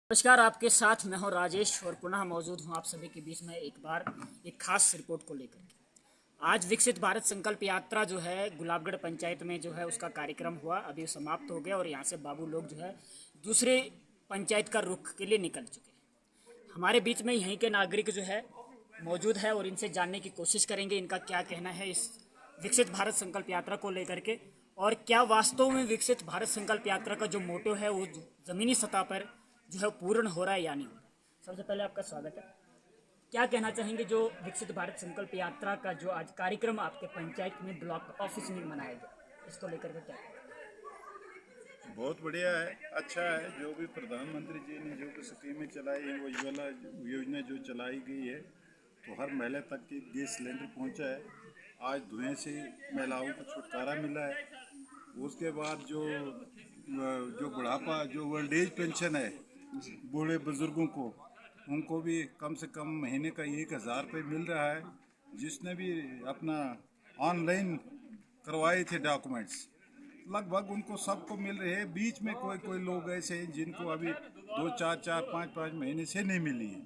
नमस्कार, आपके साथ मैं हूं राजेश और पुनः मौजूद हूं आप सभी के बीच में एक बार एक खास रिपोर्ट को लेकर। आज विकसित भारत संकल्प यात्रा जो है गुलाबगढ़ पंचायत में जो है उसका कार्यक्रम हुआ, अभी समाप्त हो गया और यहां से बाबू लोग जो है दूसरे पंचायत का रुख के लिए निकल चुके हैं। हमारे बीच में यहीं के नागरिक जो है मौजूद है और इनसे जानने की कोशिश करेंगे इनका क्या कहना है इस विकसित भारत संकल्प यात्रा को लेकर के, और क्या वास्तव में विकसित भारत संकल्प यात्रा का जो मोटो है वो ज़मीनी सतह पर जो है पूर्ण हो रहा है या नहीं हो रहा है। सबसे पहले आपका स्वागत है। क्या कहना चाहेंगे जो विकसित भारत संकल्प यात्रा का जो आज कार्यक्रम आपके पंचायत में ब्लॉक ऑफिस में मनाया गया, इसको लेकर के क्या बहुत बढ़िया है, अच्छा है। जो भी प्रधानमंत्री जी ने जो भी स्कीमें चलाई है, वो उज्ज्वला योजना जो चलाई गई है, तो हर महिला तक की गैस सिलेंडर पहुंचा है। आज धुएं से महिलाओं को छुटकारा मिला है। उसके बाद जो बुढ़ापा जो ओल्ड एज पेंशन है बूढ़े बुजुर्गों को, उनको भी कम से कम महीने का 1,000 रुपये मिल रहा है। जिसने भी अपना ऑनलाइन करवाए थे डॉक्यूमेंट्स, लगभग उनको सबको मिल रहे हैं। बीच में कोई कोई लोग ऐसे हैं जिनको अभी 2, 4, 4, 5 महीने से नहीं मिली है।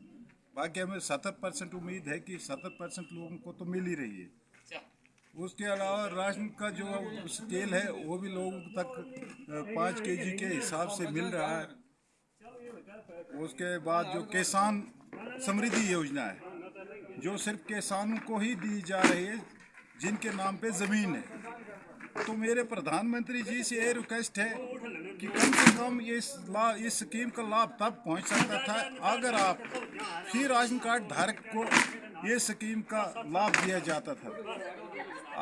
बाकी हमें 70% उम्मीद है कि 70% लोगों को तो मिल ही रही है। उसके अलावा राशन का जो स्केल है वो भी लोगों तक 5 kg के हिसाब से मिल रहा है। उसके बाद जो किसान समृद्धि योजना है, जो सिर्फ किसानों को ही दी जा रही है जिनके नाम पे ज़मीन है। तो मेरे प्रधानमंत्री जी से ये रिक्वेस्ट है कि कम से कम इस स्कीम का लाभ तब पहुंच सकता था अगर आप फिर राशन कार्ड धारक को ये स्कीम का लाभ दिया जाता था।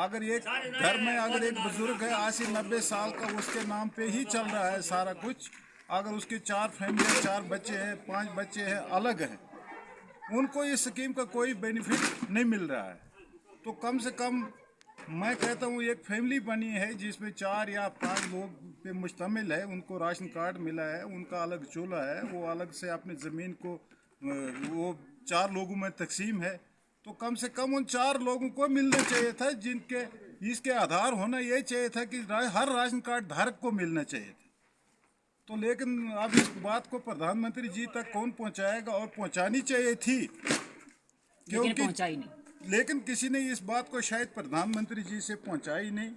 अगर एक घर में अगर एक बुजुर्ग है 80-90 साल का, उसके नाम पे ही चल रहा है सारा कुछ। अगर उसके 4 फैमिली 4 बच्चे हैं 5 बच्चे हैं अलग हैं, उनको इस स्कीम का कोई बेनिफिट नहीं मिल रहा है। तो कम से कम मैं कहता हूँ एक फैमिली बनी है जिसमें 4 या 5 लोग पे मुश्तमिल है, उनको राशन कार्ड मिला है, उनका अलग चूल्हा है, वो अलग से अपनी ज़मीन को वो 4 लोगों में तकसीम है। तो कम से कम उन 4 लोगों को मिलना चाहिए था, जिनके इसके आधार होना ये चाहिए था कि हर राशन कार्ड धारक को मिलना चाहिए था। तो लेकिन अब इस बात को प्रधानमंत्री जी तक कौन पहुंचाएगा, और पहुंचानी चाहिए थी लेकिन पहुंचाई नहीं। लेकिन किसी ने इस बात को शायद प्रधानमंत्री जी से पहुंचाई नहीं।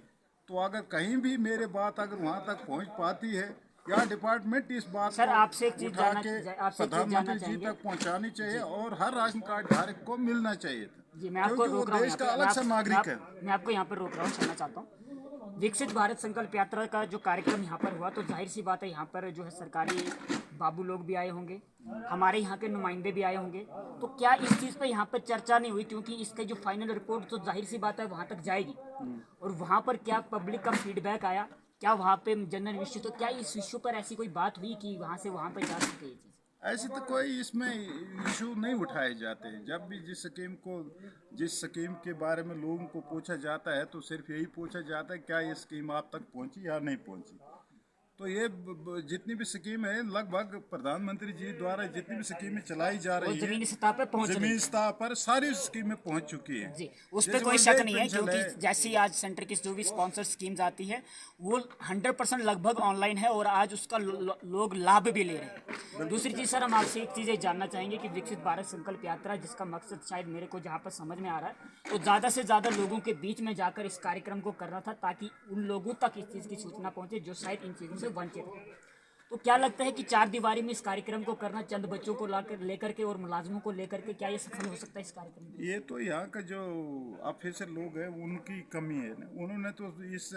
तो अगर कहीं भी मेरे बात अगर वहां तक पहुंच पाती है या डिपार्टमेंट इस बात सर, को आपसे एक चीज उठा जानना के आपसे एक चीज जानना प्रधानमंत्री जी चाहेंगे। तक पहुंचानी चाहिए और हर राशन कार्ड धारक को मिलना चाहिए था, जी, मैं आपको क्योंकि वो रोक रहा हूँ देश यहाँ का पे। अलग सा नागरिक है। मैं आपको यहाँ पर रोक रहा हूँ, क्षमा चाहता हूँ। विकसित भारत संकल्प यात्रा का जो कार्यक्रम यहाँ पर हुआ, तो जाहिर सी बात है यहाँ पर जो है सरकारी बाबू लोग भी आए होंगे, हमारे यहाँ के नुमाइंदे भी आए होंगे। तो क्या इस चीज़ पे यहाँ पर चर्चा नहीं हुई, क्योंकि इसका जो फाइनल रिपोर्ट तो जाहिर सी बात है वहाँ तक जाएगी, और वहाँ पर क्या पब्लिक का फीडबैक आया, क्या वहाँ पे जनरल इश्यू, तो क्या इस इश्यू पर ऐसी कोई बात हुई कि वहाँ से वहाँ पर जा सके ये चीज़? ऐसे तो कोई इसमें इशू नहीं उठाए जाते। जब भी जिस स्कीम के बारे में लोगों को पूछा जाता है, तो सिर्फ यही पूछा जाता है क्या ये स्कीम आप तक पहुंची या नहीं पहुंची। तो ये जितनी भी स्कीम है, लगभग प्रधानमंत्री जी द्वारा जितनी भी स्कीमें चलाई जा वो रही है जमीनी सतह पर पहुँच रही जमीन है। सतह पर सारी स्कीमें पहुंच चुकी हैं। जी, उस पर जैसे कोई ओल्ड शक एज नहीं है, पेंशन क्योंकि जैसी आज सेंटर की जो भी स्पॉन्सर स्कीम्स आती है वो 100% लगभग ऑनलाइन है और आज उसका लोग लाभ भी ले रहे हैं। दूसरी चीज़ सर, हम आपसे एक चीज़ ये जानना चाहेंगे कि विकसित भारत संकल्प यात्रा, जिसका मकसद शायद मेरे को जहाँ पर समझ में आ रहा है, तो ज़्यादा से ज़्यादा लोगों के बीच में जाकर इस कार्यक्रम को करना था, ताकि उन लोगों तक इस चीज़ की सूचना पहुँचे जो शायद इन चीज़ों से वंचित हैं। तो क्या लगता है कि 4 दीवारी में इस कार्यक्रम को करना, चंद बच्चों को लेकर के और मुलाजमों को लेकर के, क्या ये सफल हो सकता है इस कार्यक्रम में? ये तो यहाँ का जो ऑफिसर लोग हैं उनकी कमी है ना। उन्होंने तो इस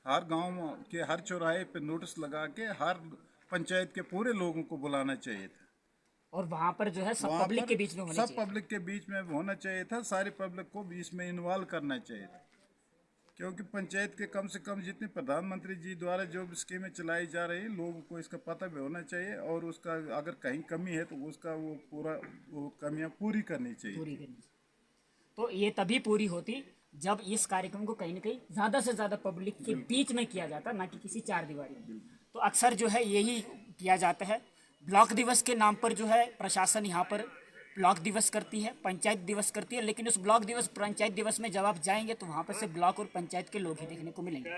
हर गांव के हर चौराहे पे नोटिस लगा के हर पंचायत के पूरे लोगों को बुलाना चाहिए था, और वहां पर जो है सब वहाँ पब्लिक पर के बीच में होनी सब चाहिए। पब्लिक के बीच में होना चाहिए था, सारी पब्लिक को भी इसमें इन्वॉल्व करना चाहिए था। क्योंकि पंचायत के कम से कम जितने प्रधानमंत्री जी द्वारा जो भी स्कीमें चलाई जा रही है, लोगों को इसका पता भी होना चाहिए, और उसका अगर कहीं कमी है तो उसका वो कमियां पूरी करनी चाहिए। पूरी करनी चाहिए। तो ये तभी पूरी होती जब इस कार्यक्रम को कहीं ना कहीं ज़्यादा से ज़्यादा पब्लिक के बीच में किया जाता, ना कि किसी 4 दीवारी में। तो अक्सर जो है यही किया जाता है। ब्लॉक दिवस के नाम पर जो है प्रशासन यहाँ पर ब्लॉक दिवस करती है, पंचायत दिवस करती है, लेकिन उस ब्लॉक दिवस पंचायत दिवस में जब आप जाएंगे तो वहाँ पर सिर्फ ब्लॉक और पंचायत के लोग ही देखने को मिलेंगे।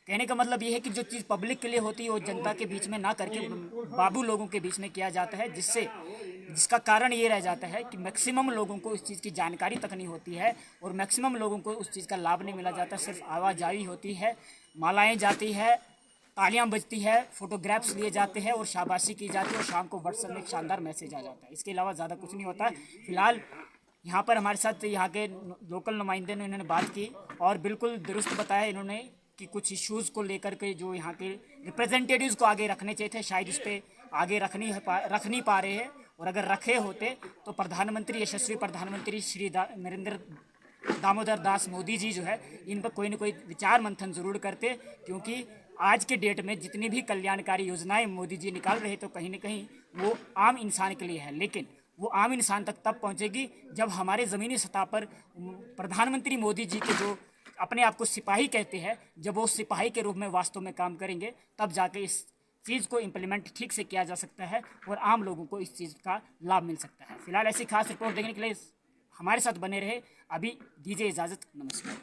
कहने का मतलब ये है कि जो चीज़ पब्लिक के लिए होती है वो जनता के बीच में ना करके बाबू लोगों के बीच में किया जाता है, जिसका कारण ये रह जाता है कि मैक्सिमम लोगों को इस चीज़ की जानकारी तक नहीं होती है और मैक्सिमम लोगों को उस चीज़ का लाभ नहीं मिला जाता। सिर्फ आवाजाही होती है, मालाएँ जाती है, तालियां बजती है, फोटोग्राफ्स लिए जाते हैं और शाबाशी की जाती है और शाम को व्हाट्सएप में एक शानदार मैसेज आ जाता है। इसके अलावा ज़्यादा कुछ नहीं होता है। फिलहाल यहाँ पर हमारे साथ यहाँ के लोकल नुमाइंदे ने इन्होंने बात की और बिल्कुल दुरुस्त बताया इन्होंने कि कुछ इश्यूज़ को लेकर के जो यहाँ के रिप्रेजेंटेटिव्स को आगे रखने चाहिए थे, शायद इस पर आगे रख नहीं पा रहे हैं, और अगर रखे होते तो प्रधानमंत्री, यशस्वी प्रधानमंत्री श्री नरेंद्र दामोदर दास मोदी जी जो है इन पर कोई ना कोई विचार मंथन जरूर करते, क्योंकि आज के डेट में जितनी भी कल्याणकारी योजनाएं मोदी जी निकाल रहे तो कहीं ना कहीं वो आम इंसान के लिए है, लेकिन वो आम इंसान तक तब पहुंचेगी जब हमारे ज़मीनी सतह पर प्रधानमंत्री मोदी जी के जो अपने आप को सिपाही कहते हैं, जब वो सिपाही के रूप में वास्तव में काम करेंगे तब जाके इस चीज़ को इम्प्लीमेंट ठीक से किया जा सकता है और आम लोगों को इस चीज़ का लाभ मिल सकता है। फिलहाल ऐसी खास रिपोर्ट देखने के लिए हमारे साथ बने रहे। अभी दीजिए इजाज़त, नमस्कार।